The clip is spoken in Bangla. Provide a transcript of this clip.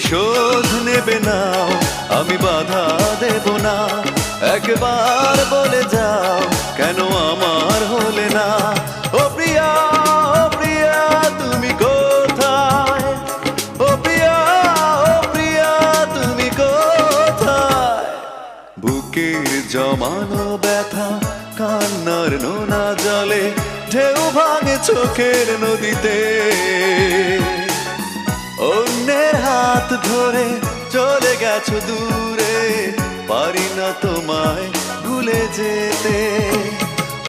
প্রতিশোধ নেবে নাও, আমি বাধা দেব না। একবার বলে যাও কেন আমার হলে না। ও প্রিয়া, ও প্রিয়া তুমি কোথায়? ও প্রিয়া, ও প্রিয়া তুমি কোথায়? বুকের জমানো ব্যথা কান্নার নোনা জলে ঢেউ ভাঙে চোখের নদীতে। অন্যের হাত ধরে চলে গেছো দূরে, পারি না তোমায় ভুলে যেতে।